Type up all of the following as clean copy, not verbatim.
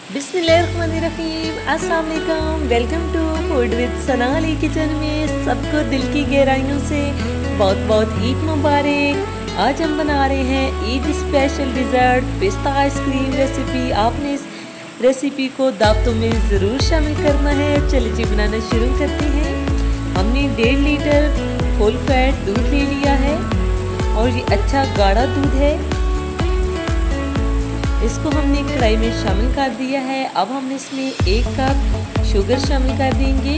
बिस्मिल्लाहिर्रहमानिर्रहीम, अस्सलाम वालेकुम। Welcome to food with Sana Ali kitchen में सबको दिल की गहराइयों से बहुत बहुत ईद मुबारक। आज हम बना रहे हैं ईद स्पेशल डिज़र्ट पिस्ता आइसक्रीम रेसिपी। आपने इस रेसिपी को दावतों में ज़रूर शामिल करना है। चलिए जी बनाना शुरू करते हैं। हमने 1.5 लीटर फुल फैट दूध ले लिया है और ये अच्छा गाढ़ा दूध है। इसको हमने कढ़ाई में शामिल कर दिया है। अब हम इसमें 1 कप शुगर शामिल कर देंगे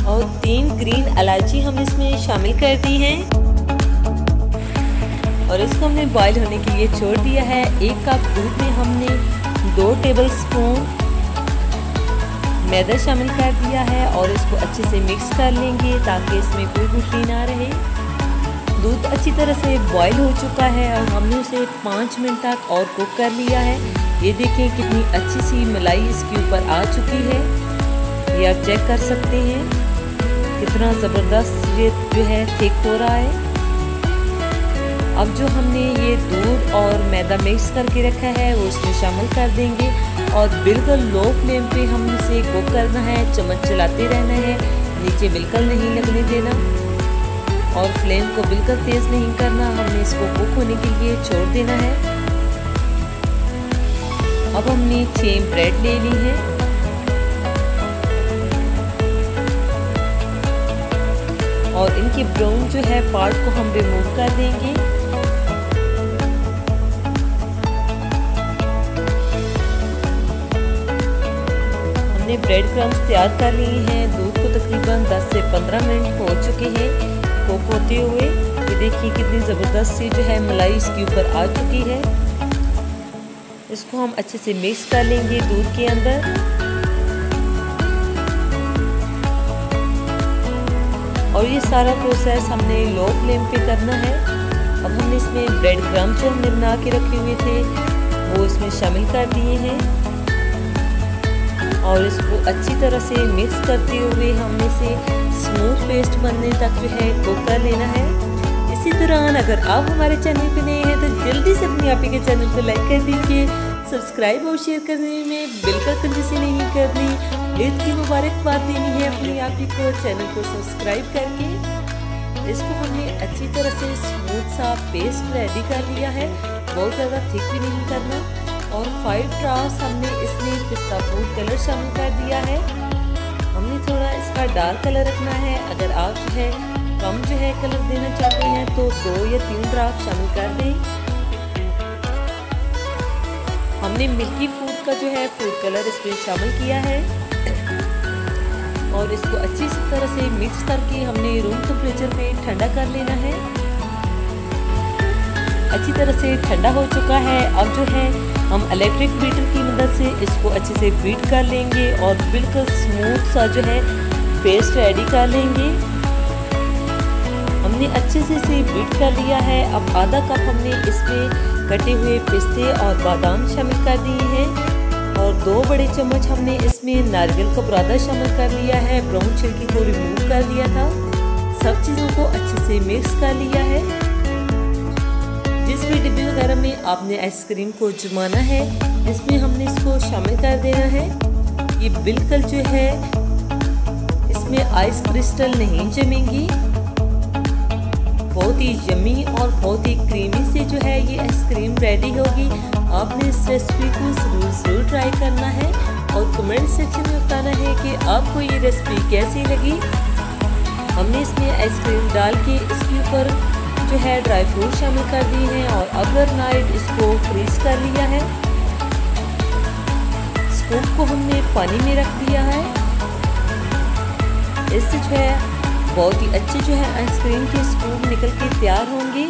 और 3 ग्रीन इलायची हम इसमें शामिल कर दी हैं और इसको हमने बॉईल होने के लिए छोड़ दिया है। 1 कप दूध में हमने 2 टेबलस्पून मैदा शामिल कर दिया है और इसको अच्छे से मिक्स कर लेंगे ताकि इसमें कोई गुठली ना रहे। दूध अच्छी तरह से बॉईल हो चुका है और हमने उसे 5 मिनट तक और कुक कर लिया है। ये देखें कितनी अच्छी सी मलाई इसके ऊपर आ चुकी है। ये आप चेक कर सकते हैं कितना ज़बरदस्त ये जो है थिक हो रहा है। अब जो हमने ये दूध और मैदा मिक्स करके रखा है वो इसमें शामिल कर देंगे और बिल्कुल लो फ्लेम पे हमने इसे कुक करना है। चम्मच चलाते रहना है, नीचे बिल्कुल नहीं लगने देना और फ्लेम को बिल्कुल तेज़ नहीं करना। हमने इसको कुक होने के लिए छोड़ देना है। अब हमने 6 ब्रेड ले ली है और इनके ब्राउन जो है पार्ट को हम रिमूव कर देंगे। हमने ब्रेड क्रम्स तैयार कर लिए हैं। दूध को तकरीबन 10 से 15 मिनट हो चुके हैं कुक होते हुए। ये देखिए कितनी ज़बरदस्त सी जो है मलाई इसके ऊपर आ चुकी है। इसको हम अच्छे से मिक्स कर लेंगे दूध के अंदर और ये सारा प्रोसेस हमने लो फ्लेम पे करना है। अब हमने इसमें ब्रेड क्रम्ब जो हमने बना के रखे हुए थे वो इसमें शामिल कर दिए हैं और इसको अच्छी तरह से मिक्स करते हुए हमने इसे स्मूथ पेस्ट बनने तक जो है कुक कर लेना है। इसी दौरान अगर आप हमारे चैनल पे नए हैं तो जल्दी से अपने आपी के चैनल को लाइक कर दीजिए। सब्सक्राइब और शेयर करने में बिल्कुल कंजूसी नहीं करनी। ईद की मुबारकबाद देनी है अपनी आपी को चैनल को सब्सक्राइब करके। इसको हमने अच्छी तरह से स्मूथ सा पेस्ट रेडी कर लिया है, बहुत ज़्यादा थिक भी नहीं करना। और 5 ड्रॉप्स हमने इसमें पिस्ता फूड कलर शामिल कर दिया है। हमने थोड़ा इसका डार्क कलर रखना है। अगर आप जो है कम जो है कलर देना चाहते हैं तो 2 या 3 ड्रॉप शामिल कर दें। हमने मिल्की फूड का जो है फूड कलर इसमें शामिल किया है और इसको अच्छी तरह से मिक्स करके हमने रूम टेम्परेचर पे ठंडा कर लेना है। अच्छी तरह से ठंडा हो चुका है। अब जो है हम इलेक्ट्रिक बीटर की मदद से इसको अच्छे से बीट कर लेंगे और बिल्कुल स्मूथ सा जो है पेस्ट रेडी कर लेंगे। हमने अच्छे से इसे बीट कर लिया है। अब आधा कप हमने इसमें कटे हुए पिस्ते और बादाम शामिल कर दिए हैं और 2 बड़े चम्मच हमने इसमें नारियल का बुरादा शामिल कर लिया है। ब्राउन छिलके को रिमूव कर दिया था। सब चीज़ों को अच्छे से मिक्स कर लिया है। जिस भी डिब्बे वगैरह में आपने आइसक्रीम को जमाना है इसमें हमने इसको शामिल कर देना है। ये बिल्कुल जो है इसमें आइस क्रिस्टल नहीं जमेंगी। बहुत ही यम्मी और बहुत ही क्रीमी से जो है ये आइसक्रीम रेडी होगी। आपने इस रेसिपी को ज़रूर ट्राई करना है और कमेंट सेक्शन में बताना है कि आपको ये रेसिपी कैसी लगी। हमने इसमें आइसक्रीम डाल के इसके ऊपर जो है ड्राई फ्रूट शामिल कर दिए हैं और ओवरनाइट इसको फ्रीज कर लिया है। स्कूप को हमने पानी में रख दिया है। इससे जो है बहुत ही अच्छे जो है आइसक्रीम के स्कूप निकल के तैयार होंगे।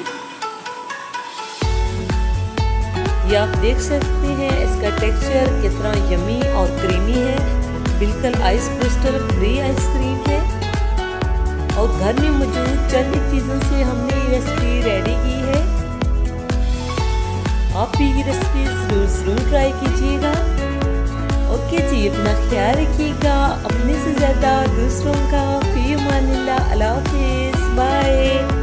ये आप देख सकते हैं इसका टेक्सचर कितना यम्मी और क्रीमी है। बिल्कुल आइस क्रिस्टल फ्री आइसक्रीम है और घर में मौजूद चंद चीज़ों से हमने ये रेसिपी रेडी की है। आप भी ये रेसिपी ज़रूर ट्राई कीजिएगा। ओके जी, अपना ख्याल रखिएगा। अपने से ज़्यादा दूसरों का फी अमानिल्लाह। अल्लाह हाफिज़, बाय।